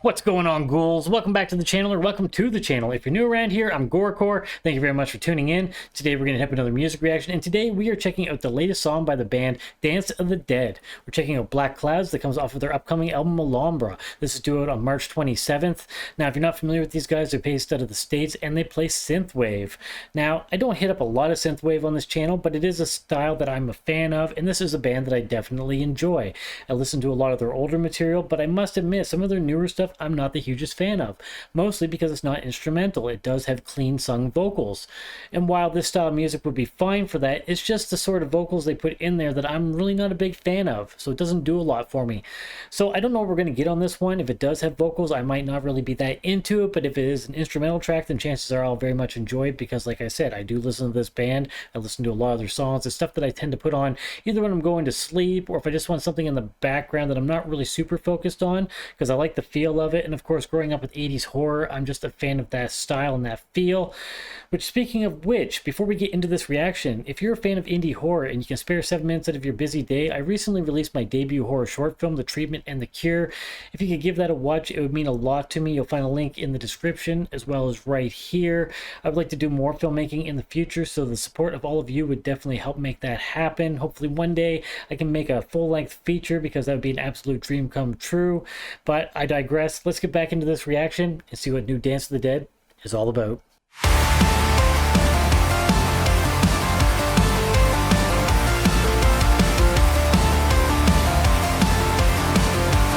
What's going on, ghouls? Welcome back to the channel, or welcome to the channel. If you're new around here, I'm GoreCore. Thank you very much for tuning in. Today we're going to have another music reaction, and today we are checking out the latest song by the band Dance of the Dead. We're checking out Black Clouds that comes off of their upcoming album Alhambra. This is due out on March 27th. Now, if you're not familiar with these guys, they're based out of the States and they play synthwave. Now, I don't hit up a lot of synthwave on this channel, but it is a style that I'm a fan of, and this is a band that I definitely enjoy. I listen to a lot of their older material, but I must admit, some of their newer stuff I'm not the hugest fan of, mostly because it's not instrumental. It does have clean sung vocals, and while this style of music would be fine for that, it's just the sort of vocals they put in there that I'm really not a big fan of, so it doesn't do a lot for me. So I don't know what we're going to get on this one. If it does have vocals, I might not really be that into it, but if it is an instrumental track, then chances are I'll very much enjoy it, because like I said, I do listen to this band. I listen to a lot of their songs. It's stuff that I tend to put on either when I'm going to sleep, or if I just want something in the background that I'm not really super focused on, because I like the feel of it. And of course, growing up with 80s horror, I'm just a fan of that style and that feel. Which, speaking of which, before we get into this reaction, if you're a fan of indie horror and you can spare 7 minutes out of your busy day, I recently released my debut horror short film, The Treatment and the Cure. If you could give that a watch, it would mean a lot to me. You'll find a link in the description as well as right here. I would like to do more filmmaking in the future, so the support of all of you would definitely help make that happen. Hopefully one day I can make a full-length feature, because that would be an absolute dream come true. But I digress. Let's get back into this reaction and see what new Dance of the Dead is all about.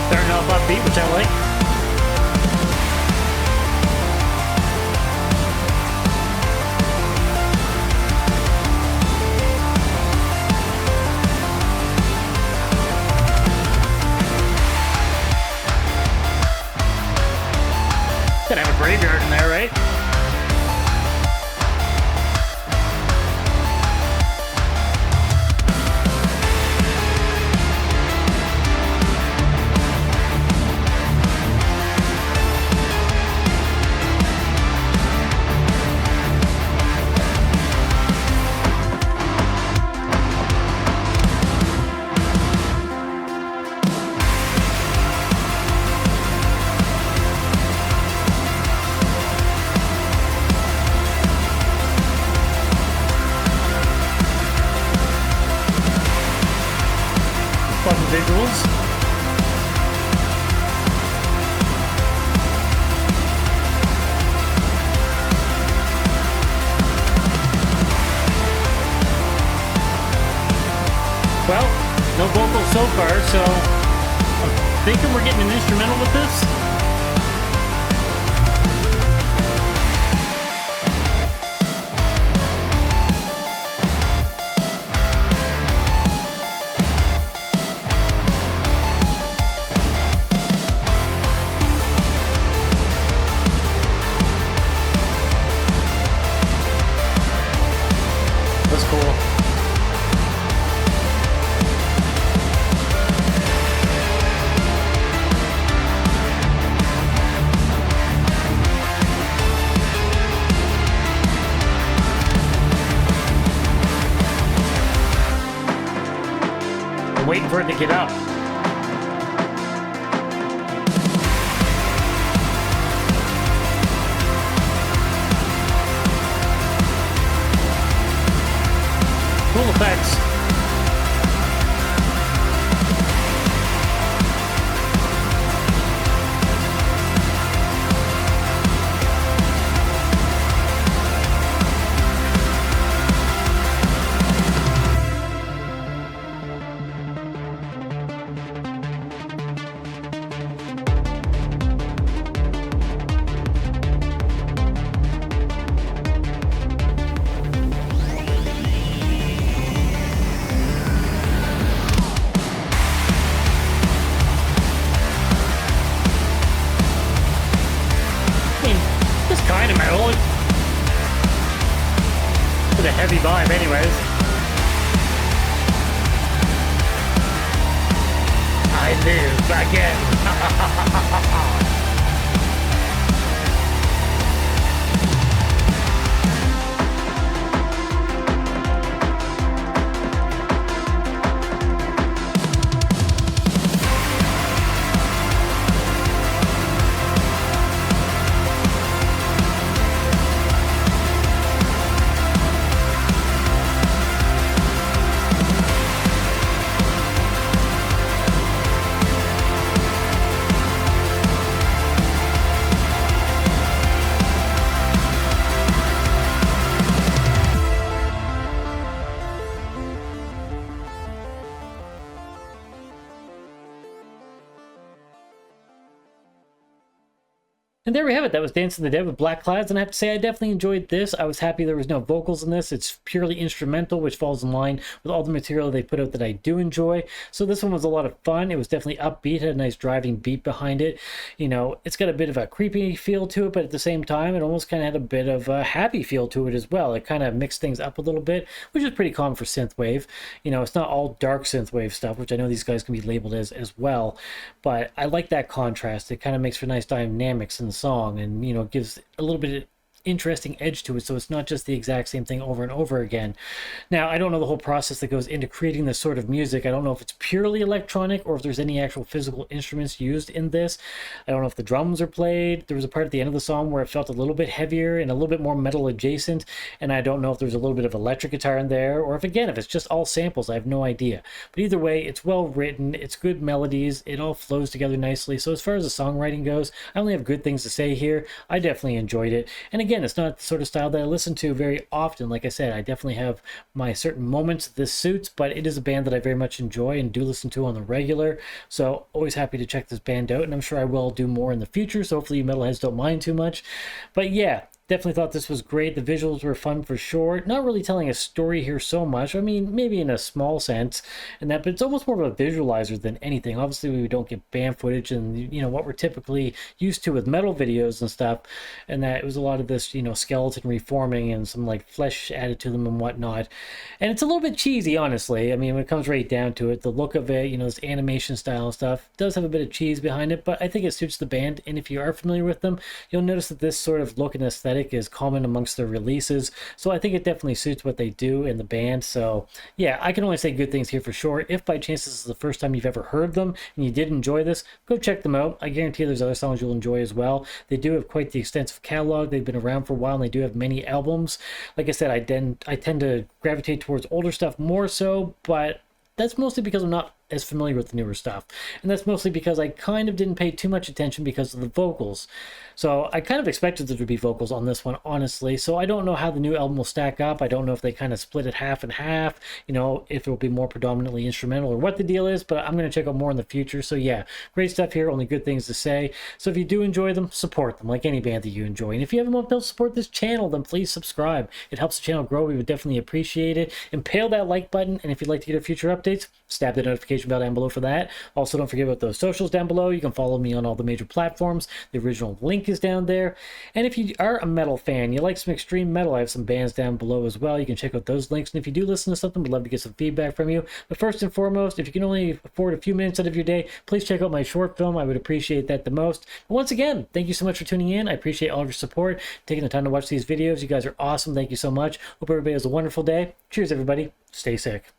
Starting off upbeat, which I like. Gotta have a graveyard in there, right? Fun visuals. Well, no vocals so far, so I'm thinking we're getting an instrumental with this. That's cool. I'm waiting for it to get up. Cool effects. Kind of metal. With a heavy vibe anyways. I live again. And there we have it. That was Dance of the Dead with Black Clouds, and I have to say I definitely enjoyed this. I was happy there was no vocals in this. It's purely instrumental, which falls in line with all the material they put out that I do enjoy. So this one was a lot of fun. It was definitely upbeat, had a nice driving beat behind it. You know, it's got a bit of a creepy feel to it, but at the same time, it almost kind of had a bit of a happy feel to it as well. It kind of mixed things up a little bit, which is pretty common for synthwave. You know, it's not all dark synthwave stuff, which I know these guys can be labeled as well, but I like that contrast. It kind of makes for nice dynamics in the song, and you know, gives a little bit of interesting edge to it, so it's not just the exact same thing over and over again. Now, I don't know the whole process that goes into creating this sort of music. I don't know if it's purely electronic or if there's any actual physical instruments used in this. I don't know if the drums are played. There was a part at the end of the song where it felt a little bit heavier and a little bit more metal adjacent, and I don't know if there's a little bit of electric guitar in there, or if again, if it's just all samples. I have no idea. But either way, it's well written, it's good melodies, it all flows together nicely. So as far as the songwriting goes, I only have good things to say here. I definitely enjoyed it, and again, it's not the sort of style that I listen to very often. Like I said, I definitely have my certain moments this suits, but it is a band that I very much enjoy and do listen to on the regular. So always happy to check this band out, and I'm sure I will do more in the future, so hopefully you metalheads don't mind too much. But yeah, definitely thought this was great. The visuals were fun for sure. Not really telling a story here so much. I mean, maybe in a small sense, and that, but it's almost more of a visualizer than anything. Obviously, we don't get band footage and, you know, what we're typically used to with metal videos and stuff, and that it was a lot of this, you know, skeleton reforming and some like flesh added to them and whatnot. And it's a little bit cheesy, honestly. I mean, when it comes right down to it, the look of it, you know, this animation style and stuff does have a bit of cheese behind it, but I think it suits the band. And if you are familiar with them, you'll notice that this sort of look and aesthetic is common amongst their releases, so I think it definitely suits what they do in the band. So yeah, I can only say good things here for sure. If by chance this is the first time you've ever heard them and you did enjoy this, go check them out. I guarantee there's other songs you'll enjoy as well. They do have quite the extensive catalog. They've been around for a while and they do have many albums. Like I said, I tend to gravitate towards older stuff more so, but that's mostly because I'm not as familiar with the newer stuff, and that's mostly because I kind of didn't pay too much attention because of the vocals. So I kind of expected there to be vocals on this one, honestly, so I don't know how the new album will stack up. I don't know if they kind of split it half and half, you know, if it will be more predominantly instrumental or what the deal is, but I'm going to check out more in the future. So yeah, great stuff here, only good things to say. So if you do enjoy them, support them like any band that you enjoy, and if you haven't helped support this channel, then please subscribe. It helps the channel grow. We would definitely appreciate it. Impale that like button, and if you'd like to get our future updates, stab the notification bell down below for that. Also, don't forget about those socials down below. You can follow me on all the major platforms. The original link is down there. And if you are a metal fan, you like some extreme metal, I have some bands down below as well. You can check out those links. And if you do listen to something, we'd love to get some feedback from you. But first and foremost, if you can only afford a few minutes out of your day, please check out my short film. I would appreciate that the most. But once again, thank you so much for tuning in. I appreciate all of your support, taking the time to watch these videos. You guys are awesome. Thank you so much. Hope everybody has a wonderful day. Cheers, everybody. Stay sick.